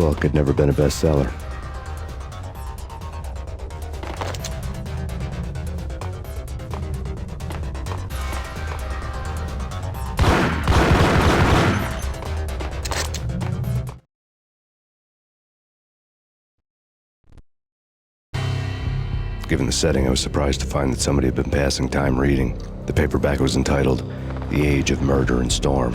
book had never been a bestseller. Given the setting, I was surprised to find that somebody had been passing time reading. The paperback was entitled, The Age of Murder and Storm.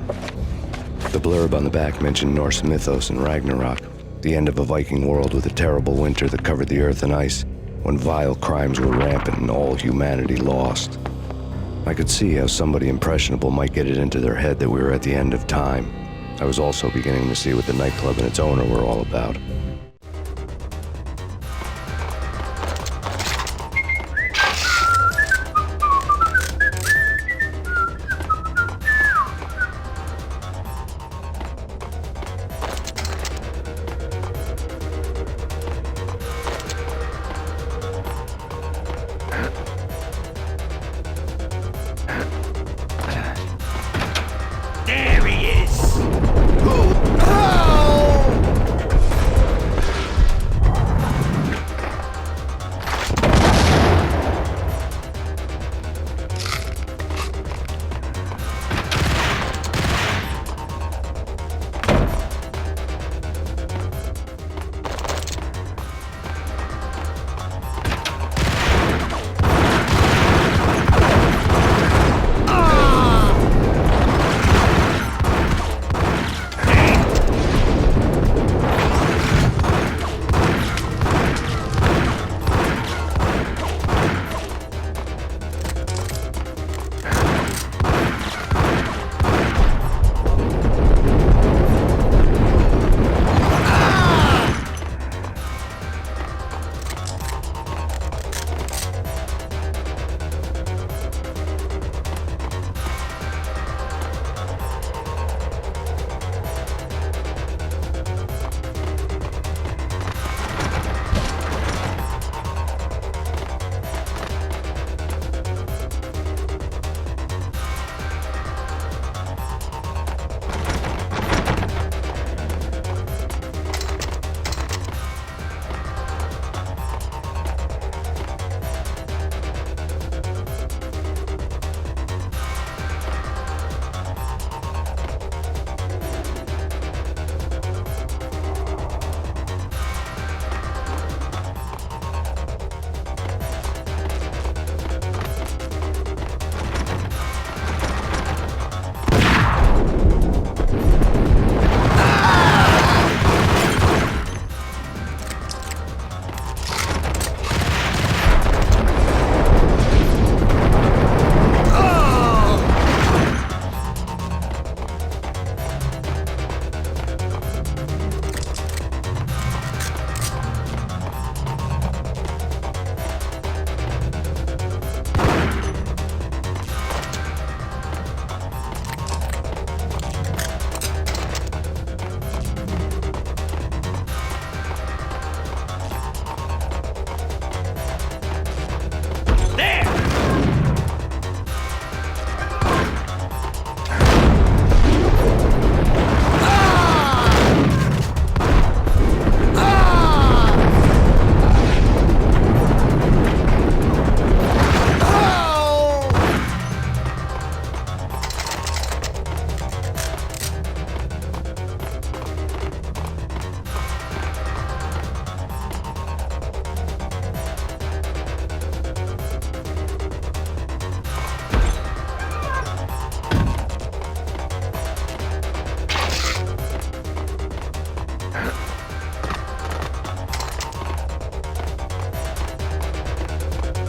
The blurb on the back mentioned Norse mythos and Ragna Rock, the end of a Viking world with a terrible winter that covered the earth in ice, when vile crimes were rampant and all humanity lost. I could see how somebody impressionable might get it into their head that we were at the end of time. I was also beginning to see what the nightclub and its owner were all about. There he is!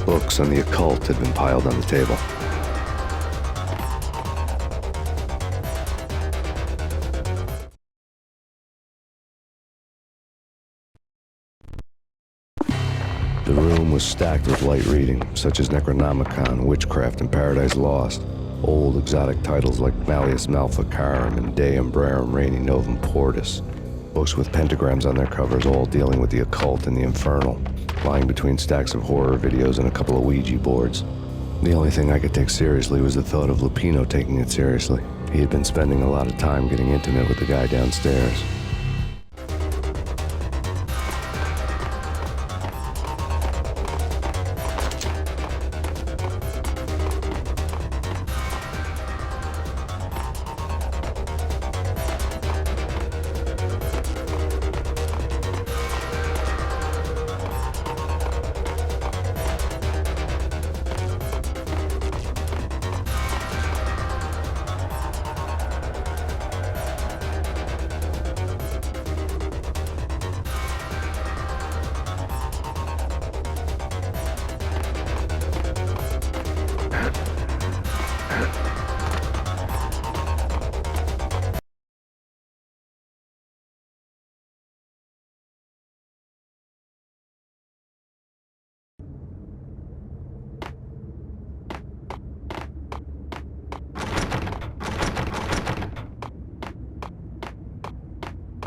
Books on the occult had been piled on the table. The room was stacked with light reading, such as Necronomicon, Witchcraft, and Paradise Lost. Old exotic titles like Malleus Maleficarum and De Umbrarum Reini Novum Portus. Books with pentagrams on their covers, all dealing with the occult and the infernal, lying between stacks of horror videos and a couple of Ouija boards. The only thing I could take seriously was the thought of Lupino taking it seriously. He had been spending a lot of time getting intimate with the guy downstairs.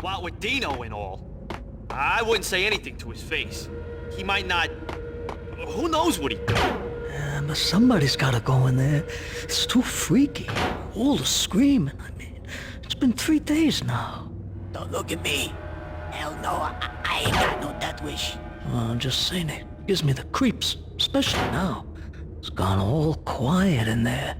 What with Dino and all, I wouldn't say anything to his face. He might not... Who knows what he'd do? Yeah, but somebody's gotta go in there. It's too freaky. All the screaming, I mean. It's been 3 days now. Don't look at me. Hell no, I ain't got no death wish. Well, I'm just saying it gives me the creeps, especially now. It's gone all quiet in there.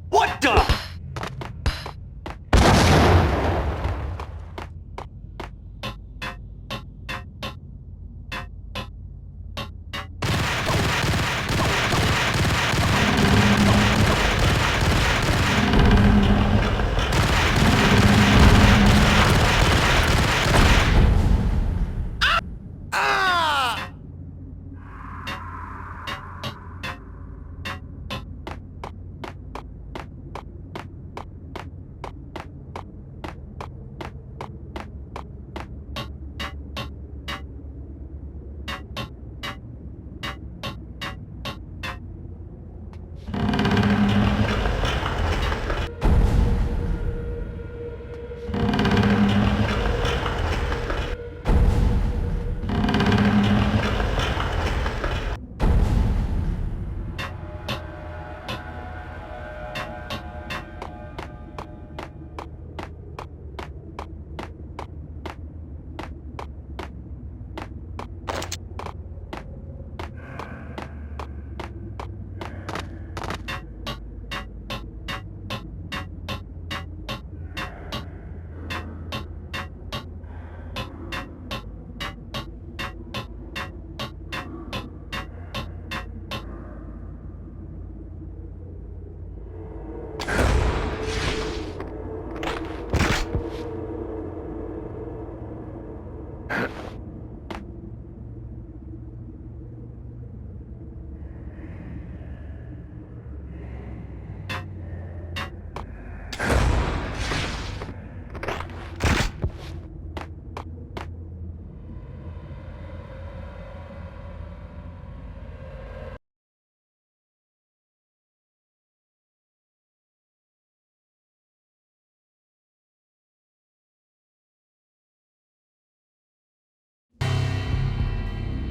What the?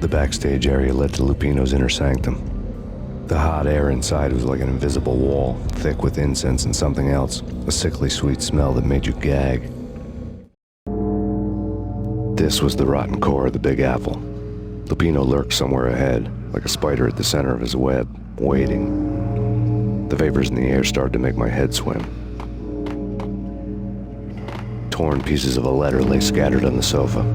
The backstage area led to Lupino's inner sanctum. The hot air inside was like an invisible wall, thick with incense and something else, a sickly sweet smell that made you gag. This was the rotten core of the Big Apple. Lupino lurked somewhere ahead, like a spider at the center of his web, waiting. The vapors in the air started to make my head swim. Torn pieces of a letter lay scattered on the sofa.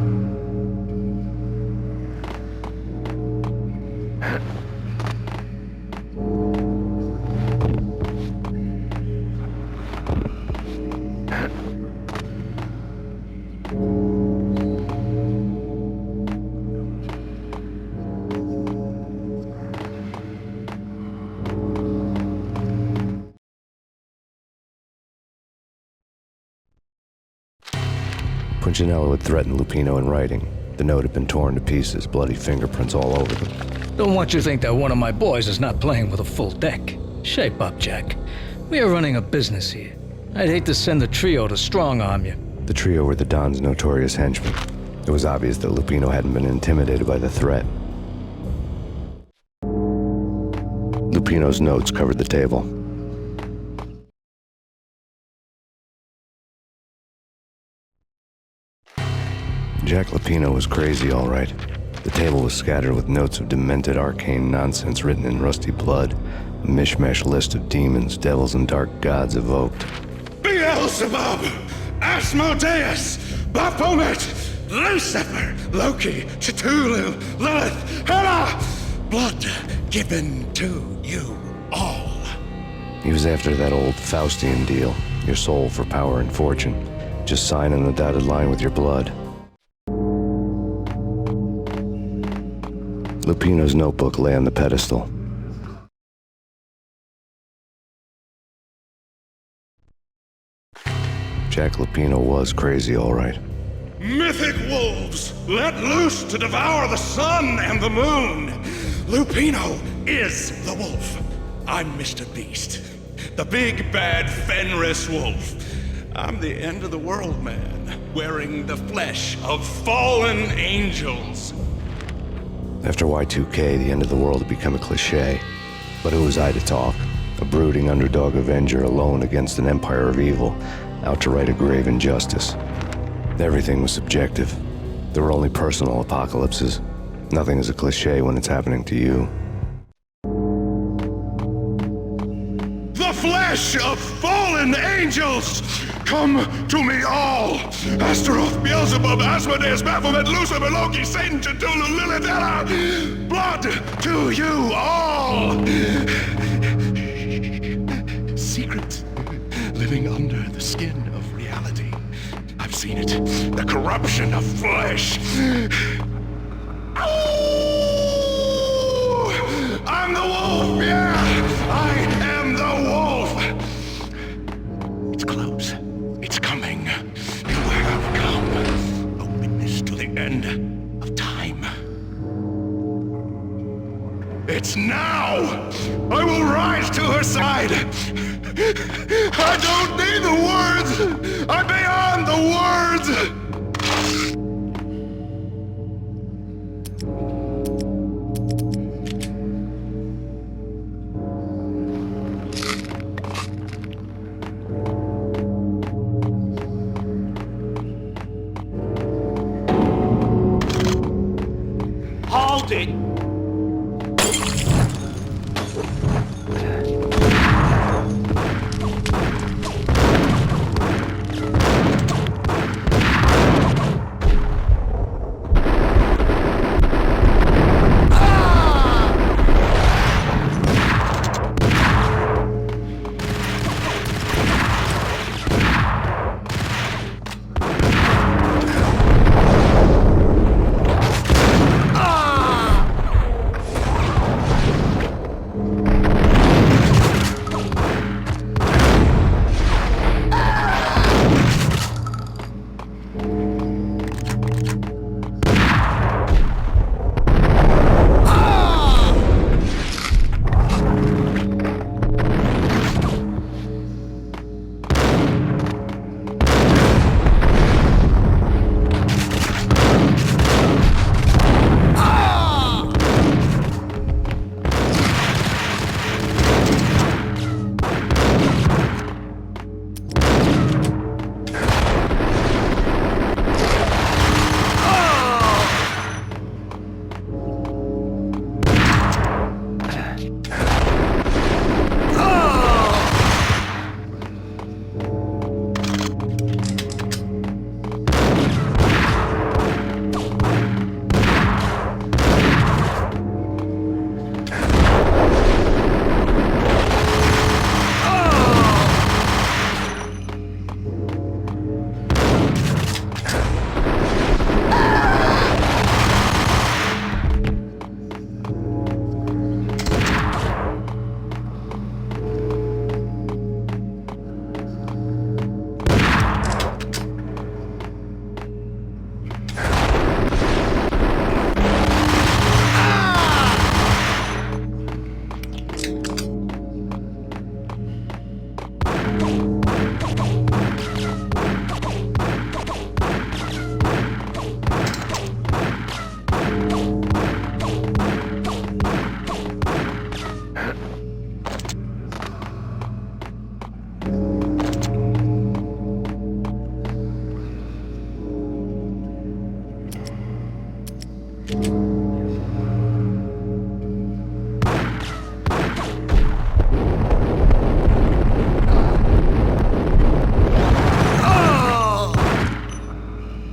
Punchinello had threatened Lupino in writing. The note had been torn to pieces, bloody fingerprints all over them. Don't want you to think that one of my boys is not playing with a full deck. Shape up, Jack. We are running a business here. I'd hate to send the trio to strong-arm you. The trio were the Don's notorious henchmen. It was obvious that Lupino hadn't been intimidated by the threat. Lupino's notes covered the table. Jack Lupino was crazy, all right. The table was scattered with notes of demented arcane nonsense written in rusty blood, a mishmash list of demons, devils, and dark gods evoked. Beelzebub, Asmodeus, Baphomet, Lucifer, Loki, Cthulhu, Lilith, Hela, blood given to you all. He was after that old Faustian deal, your soul for power and fortune, just signing the dotted line with your blood. Lupino's notebook lay on the pedestal. Jack Lupino was crazy, all right. Mythic wolves, let loose to devour the sun and the moon. Lupino is the wolf. I'm Mr. Beast, the big bad Fenris wolf. I'm the end of the world man, wearing the flesh of fallen angels. After Y2K, the end of the world had become a cliché. But who was I to talk? A brooding underdog avenger alone against an empire of evil, out to right a grave injustice. Everything was subjective. There were only personal apocalypses. Nothing is a cliché when it's happening to you. The flesh of fallen angels! Come to me all! Astaroth, Beelzebub, Asmodeus, Baphomet, Lucifer, Loki, Satan, Cthulhu, Lilith, blood to you all! Secret living under the skin of reality. I've seen it. The corruption of flesh. Ow! I'm the wolf, yeah! I am the wolf! It's close. It's coming. You have come. A witness to the end of time. It's now! I will rise to her side! I don't need the words! I'm beyond the words! Hold it!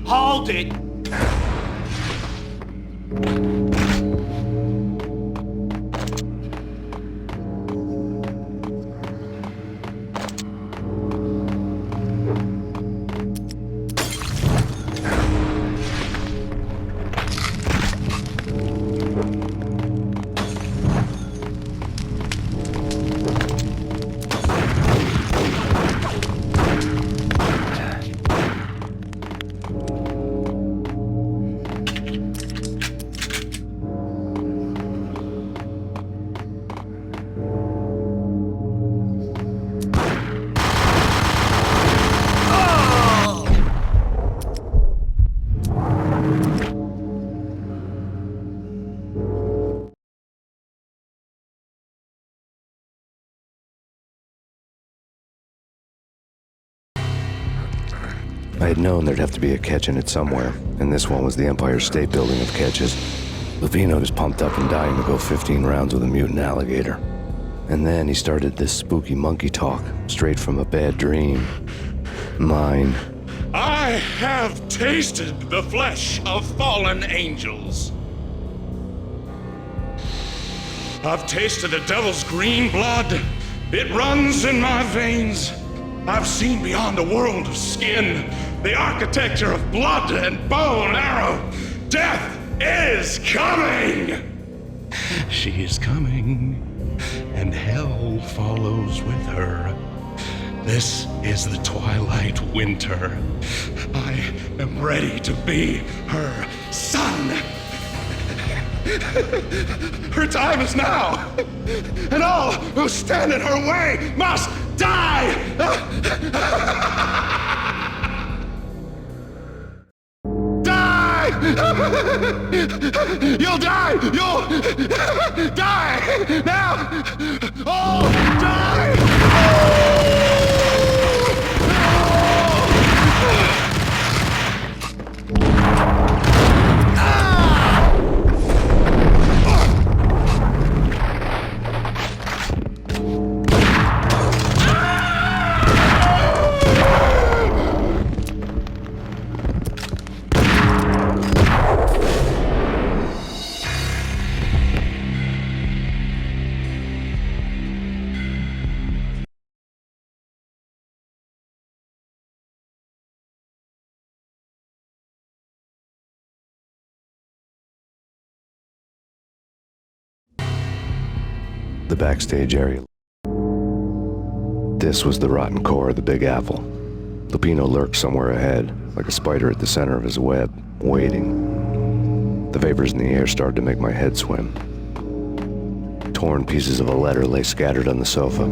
Hold it! I had known there'd have to be a catch in it somewhere, and this one was the Empire State Building of catches. Lupino was pumped up and dying to go 15 rounds with a mutant alligator. And then he started this spooky monkey talk, straight from a bad dream. Mine. I have tasted the flesh of fallen angels. I've tasted the devil's green blood. It runs in my veins. I've seen beyond a world of skin, the architecture of blood and bow and arrow. Death is coming! She is coming, and hell follows with her. This is the twilight winter. I am ready to be her son. Her time is now, and all who stand in her way must die! Die! You'll die! You'll die! Now! Oh, die! The backstage area. This was the rotten core of the Big Apple. Lupino lurked somewhere ahead, like a spider at the center of his web, waiting. The vapors in the air started to make my head swim. Torn pieces of a letter lay scattered on the sofa.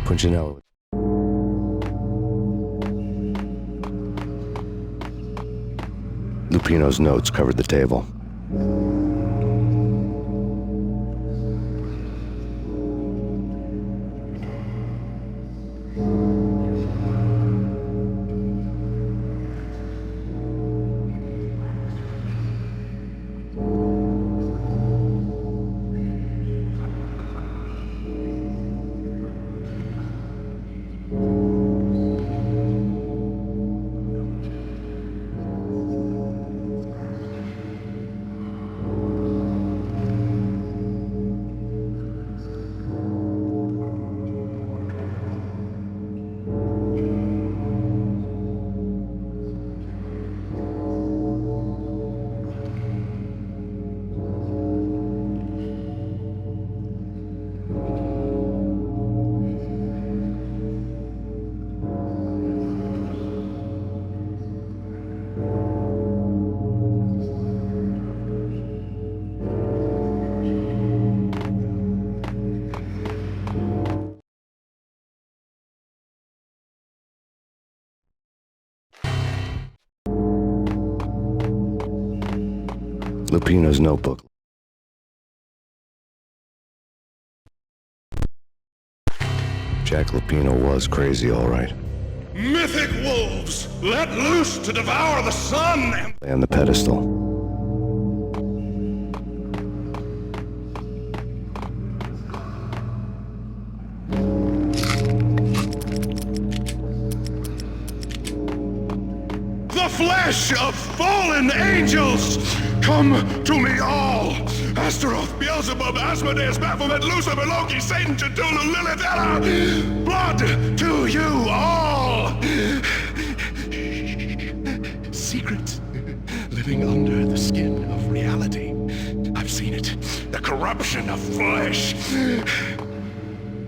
Punchinello. Lupino's notes covered the table. Lupino's notebook. Jack Lupino was crazy, all right. Mythic wolves, let loose to devour the sun And the pedestal. The flesh of fallen angels! Come to me all! Astaroth, Beelzebub, Asmodeus, Baphomet, Lucifer, Loki, Satan, Cthulhu, Lilith, Ella! Blood to you all! Secrets living under the skin of reality. I've seen it. The corruption of flesh.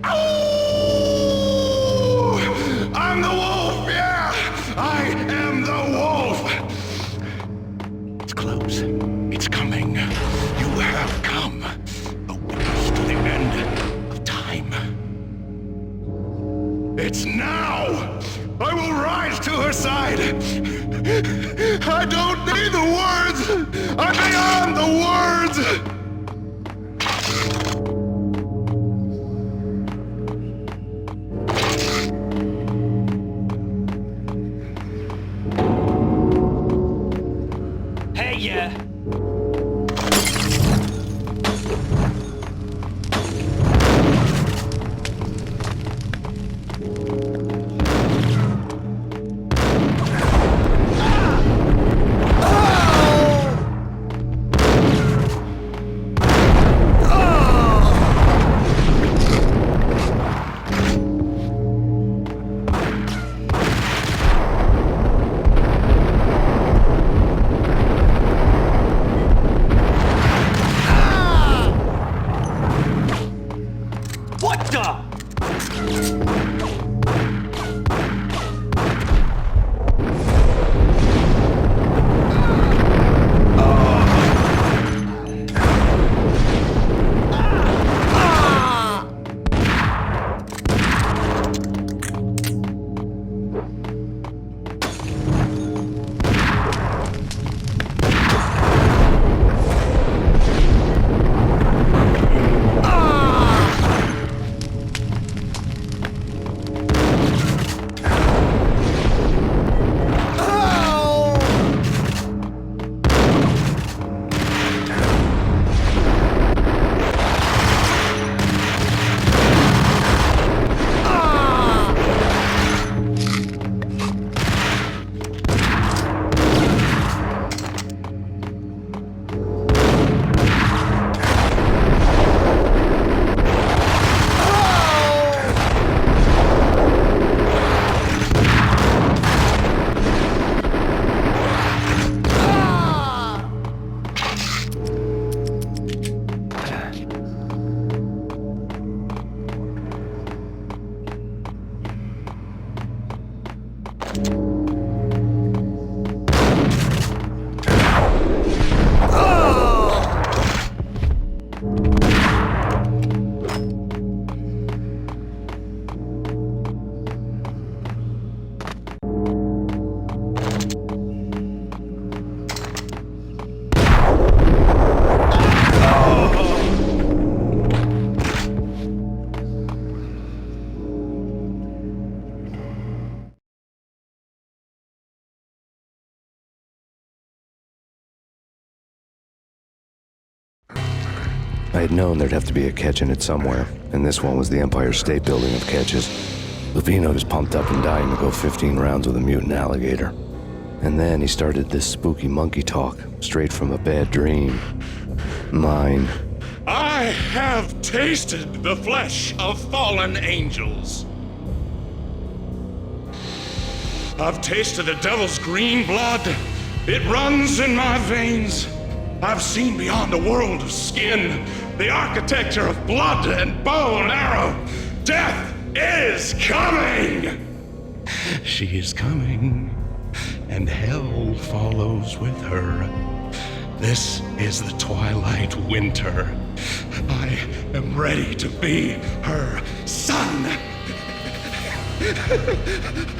Ow! I'm the wolf, yeah! I am the wolf! It's close. It's coming. You have come. A witness to the end of time. It's now! I will rise to her side! I don't need the words! I'm beyond the words! Yeah. What the? I had known there'd have to be a catch in it somewhere, and this one was the Empire State Building of catches. Lupino was pumped up and dying to go 15 rounds with a mutant alligator. And then he started this spooky monkey talk, straight from a bad dream. Mine. I have tasted the flesh of fallen angels. I've tasted the devil's green blood. It runs in my veins. I've seen beyond a world of skin, the architecture of blood and bow and arrow. Death is coming! She is coming, and hell follows with her. This is the twilight winter. I am ready to be her son.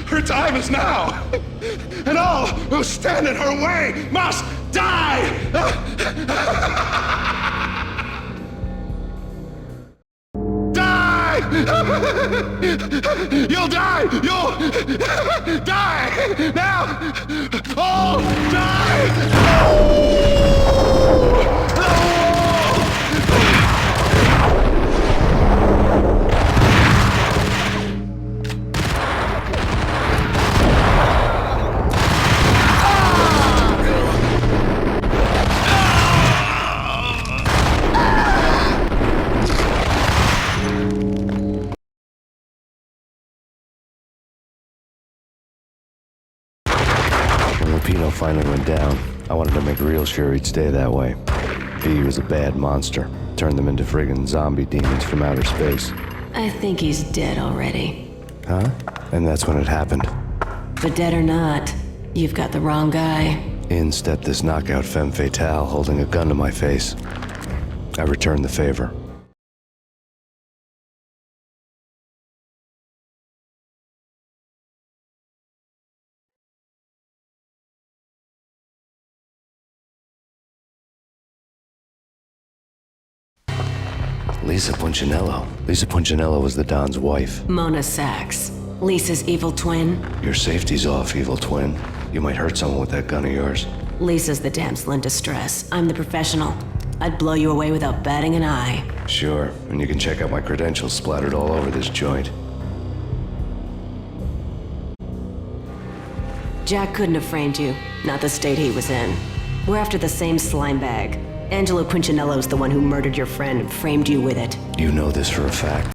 Her time is now, and all who stand in her way must die! Die! You'll die! You'll die! Now! All die! Lupino finally went down. I wanted to make real sure he'd stay that way. V was a bad monster. Turned them into friggin' zombie demons from outer space. I think he's dead already. Huh? And that's when it happened. But dead or not, you've got the wrong guy. In stepped this knockout femme fatale holding a gun to my face. I returned the favor. Lisa Punchinello. Lisa Punchinello was the Don's wife. Mona Sachs, Lisa's evil twin. Your safety's off, evil twin. You might hurt someone with that gun of yours. Lisa's the damsel in distress. I'm the professional. I'd blow you away without batting an eye. Sure, and you can check out my credentials splattered all over this joint. Jack couldn't have framed you. Not the state he was in. We're after the same slime bag. Angelo Quincinello's the one who murdered your friend and framed you with it. You know this for a fact.